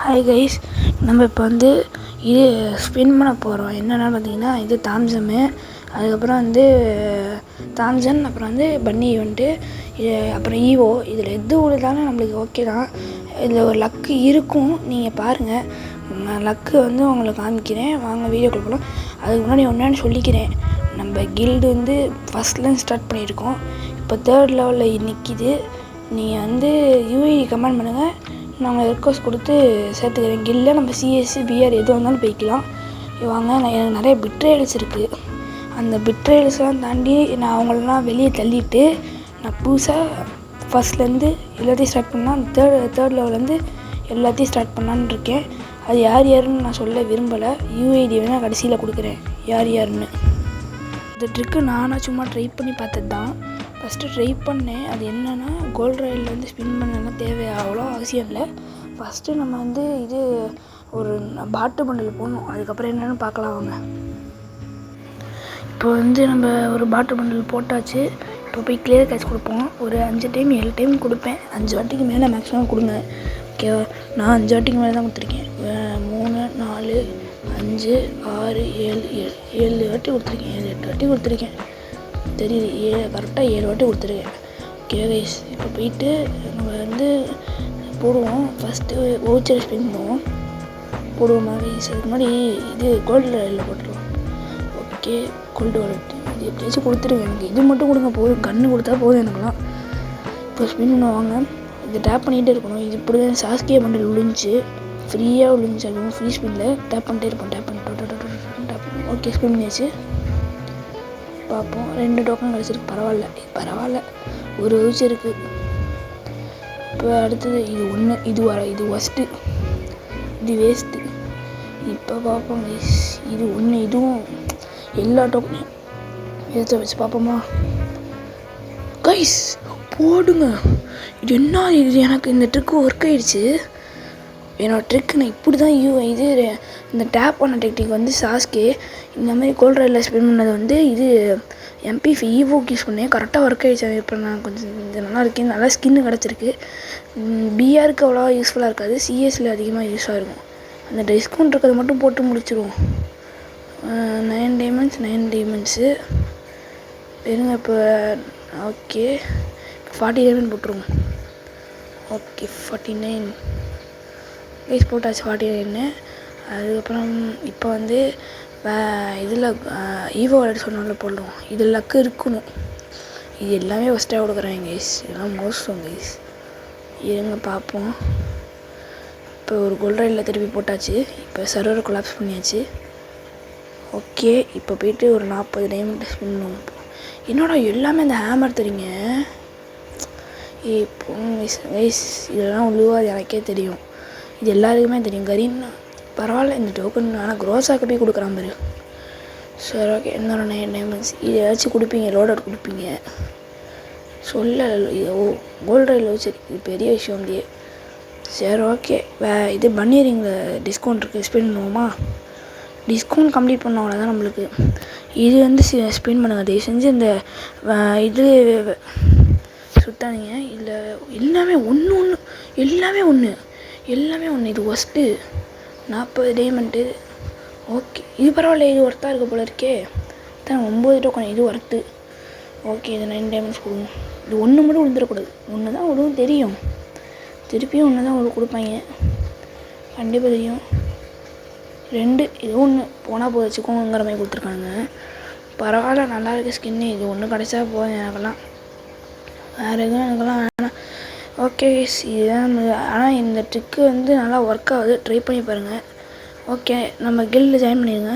Hi guys, நம்ம இப்போ வந்து இது ஸ்பின் பண்ண போகிறோம். என்னென்னா பார்த்தீங்கன்னா, இது தாம்சன்னு, அதுக்கப்புறம் வந்து தாம்சன், அப்புறம் வந்து பன்னி வந்துட்டு அப்புறம் ஈவோ. இதில் எது விழுந்தாலும் நம்மளுக்கு ஓகே தான். இதில் ஒரு லக்கு இருக்கும், நீங்கள் பாருங்கள். நான் லக்கு வந்து உங்களுக்கு காமிக்கிறேன், வாங்க வீடியோக்குள்ள போகலாம். அதுக்கு முன்னாடி ஒன்றான்னு சொல்லிக்கிறேன், நம்ம கில்டு வந்து ஃபஸ்ட்லேருந்து ஸ்டார்ட் பண்ணியிருக்கோம். இப்போ 3rd லெவலில் நிற்கிது. நீங்கள் வந்து யூஐடி கமெண்ட் பண்ணுங்கள், நாங்கள் ரெக்வஸ்ட் கொடுத்து சேர்த்துக்கிறேன். கில்ல நம்ம சிஎஸ்சி பிஆர் எது வந்தாலும் போய்க்கலாம். வாங்க, எனக்கு நிறைய பிட்ரேல்ஸ் இருக்குது. அந்த பிட்ரேல்ஸ்லாம் தாண்டி நான் அவங்களெலாம் வெளியே தள்ளிவிட்டு நான் புதுசாக ஃபஸ்ட்லேருந்து எல்லாத்தையும் ஸ்டார்ட் பண்ணால் தேர்ட் லெவல்லேருந்து எல்லாத்தையும் ஸ்டார்ட் பண்ணலான்னு இருக்கேன். அது யார் யாருன்னு நான் சொல்ல விரும்பலை. யூஐடி வேணால் கடைசியில் கொடுக்குறேன் யார் யாருன்னு. இந்த ட்ரிக்கு நானாக சும்மா ட்ரை பண்ணி பார்த்தது தான். ஃபஸ்ட்டு ட்ரை பண்ணேன். அது என்னென்னா, கோல்டு ராயில் வந்து ஸ்பின் பண்ணலாம் தேவை, அவ்வளோ அவசியம் இல்லை. ஃபஸ்ட்டு நம்ம வந்து இது ஒரு பாட்டு பண்டில் போடணும், அதுக்கப்புறம் என்னென்னு பார்க்கலாம் வாங்க. இப்போ வந்து நம்ம ஒரு பாட்டு பண்டில் போட்டாச்சு. இப்போ போய் கிளியர் கேட்ச் கொடுப்போம். ஒரு 5 டைம் 7 டைம் கொடுப்பேன். 5 வாட்டிக்கு மேலே மேக்ஸிமம் கொடுங்க, ஓகேவா? நான் 5 வாட்டிக்கு மேலே தான் கொடுத்துருக்கேன். 3 4 5 6 7 வாட்டி கொடுத்துருக்கேன். 8 வாட்டி கொடுத்துருக்கேன், தெரியுது. கரெக்டாக 7 வாட்டி கொடுத்துருக்கேன். ஓகே கைஸ், இப்போ போயிட்டு நம்ம வந்து போடுவோம். ஃபஸ்ட்டு வவுச்சர் ஸ்பின் பண்ணுவோம், போடுவோமா கைஸ்? அதுக்கு முன்னாடி இது கோல்டு ராயில் போட்டுருவோம். ஓகே, கோல்டு வாலெட் இது எப்படியாச்சும் கொடுத்துருங்க. எனக்கு இது மட்டும் கொடுங்க போதும், கன்று கொடுத்தா போதும் எனக்குலாம். இப்போ ஸ்பின் பண்ணுவாங்க, இது டேப் பண்ணிகிட்டே இருக்கணும். இது இப்படி தான் சாஸ்கியா பண்டில் விழுந்துச்சு, ஃப்ரீயாக விழுந்துச்சு. அதுவும் ஃப்ரீ ஸ்பின்னில் டேப் பண்ணிட்டே இருப்போம். டேப் ஓகே, ஸ்பின் பண்ணியாச்சு. பார்ப்போம், 2 டோக்கன் கிடச்சிருக்கு. பரவாயில்ல, ஒரு வவுச்சர் இருக்குது. இப்போ அடுத்தது இது ஒன்று, இது ஒஸ்ட்டு, இது வேஸ்ட்டு. இப்போ பார்ப்போம் கைஸ், இது ஒன்று, இதுவும் எல்லா டோக்கனையும் எடுத்து வச்சு பார்ப்போமா கைஸ்? போடுங்க. இது என்ன, இது எனக்கு இந்த ட்ரிக்கு ஒர்க் ஆகிடுச்சு. என்னோடய ட்ரிக்கு நான் இப்படி தான் இது இந்த டேப் பண்ண டெக்னிக் வந்து சாஸ்கே இந்த மாதிரி கோல்டு ராயில் ஸ்பின் பண்ணது வந்து இது MP5 ஈவோக்கு யூஸ் பண்ணேன். கரெக்டாக ஒர்க் ஆகிடுச்சு. இப்போ நான் கொஞ்சம் இது நல்லா இருக்கேன், நல்லா ஸ்கின்னு கிடச்சிருக்கு. பிஆருக்கு அவ்வளோவா யூஸ்ஃபுல்லாக இருக்காது, சிஎஸ்சில் அதிகமாக யூஸாக இருக்கும். அந்த டிஸ்கவுண்ட் இருக்கிறது மட்டும் போட்டு முடிச்சிடுவோம். 9 டைமண்ட்ஸு இருங்க. இப்போ ஓகே, 40 டைமண்ட் போட்டுருவோம். ஓகே, 49 கைஸ் போட்டாச்சு, 49. அதுக்கப்புறம் இப்போ வந்து இதில் ஈவோ வாலெட் சொன்னால போடலாம். இது லக்கு இருக்கணும். இது எல்லாமே ஃபஸ்ட்டாக கொடுக்குறாங்க கைஸ், இதெல்லாம் மோசம் கைஸ். இருங்க பார்ப்போம். இப்போ ஒரு கோல்டு ராயில் திருப்பி போட்டாச்சு. இப்போ சர்வரை கொலாப்ஸ் பண்ணியாச்சு. ஓகே, இப்போ போயிட்டு ஒரு 40 டைமண்ட் ஸ்பின் பண்ணுவோம். என்னோட எல்லாமே இந்த ஹேமர் தெரியுங்க. இப்போ கைஸ் இதெல்லாம் உழுவாது, எனக்கே தெரியும். இது எல்லாருக்குமே தெரியும். கரீன் பரவாயில்ல, இந்த டோக்கன் ஆனால் க்ரோஸாக போய் கொடுக்குறான் பாரு. சரி ஓகே, இன்னொரு 9 டைமண்ட்ஸ். இது ஏதாச்சும் கொடுப்பீங்க, லோட் அவுட் கொடுப்பீங்க சொல்ல. இது கோல்டு ராயில் வச்சு இது பெரிய விஷயம் இல்லையே. சரி ஓகே, இது பன்னியரிங்கில் டிஸ்கவுண்ட் இருக்குது, ஸ்பின் பண்ணுவோமா? டிஸ்கவுண்ட் கம்ப்ளீட் பண்ண அவ்வளோதான் நம்மளுக்கு. இது வந்து ஸ்பின் பண்ணுங்கள் தயவு செஞ்சு. இந்த இது சுத்தாதீங்க. இல்லை எல்லாமே ஒன்று, எல்லாமே ஒன்று. இது ஒஸ்ட்டு 40 டைமண்ட்டு. ஓகே, இது பரவாயில்ல, இது ஒர்த்தாக இருக்க போல இருக்கே. தான் 9 டோக்கன், இது ஒர்த்து. ஓகே, இது 9 டைமண்ட்ஸ் கொடுங்க. இது ஒன்று மட்டும் விழுந்துடக்கூடாது. ஒன்று தான் விழுவும் தெரியும், திருப்பியும் ஒன்று தான் கொடுப்பாங்க கண்டிப்பாக தெரியும். 2 இது ஒன்று போனால் போய் வச்சுக்கோங்கிற மாதிரி கொடுத்துருக்காங்க. பரவாயில்ல, நல்லா இருக்குது ஸ்கின்னு. இது ஒன்று கிடச்சா போதும் எனக்கெல்லாம், வேறு எதுவும் எனக்கெல்லாம் வேணாம். ஓகே, இதுதான். ஆனால் இந்த ட்ரிக்கு வந்து நல்லா ஒர்க் ஆகுது, ட்ரை பண்ணி பாருங்கள். ஓகே, நம்ம கில்டில் ஜாயின் பண்ணிடுங்க.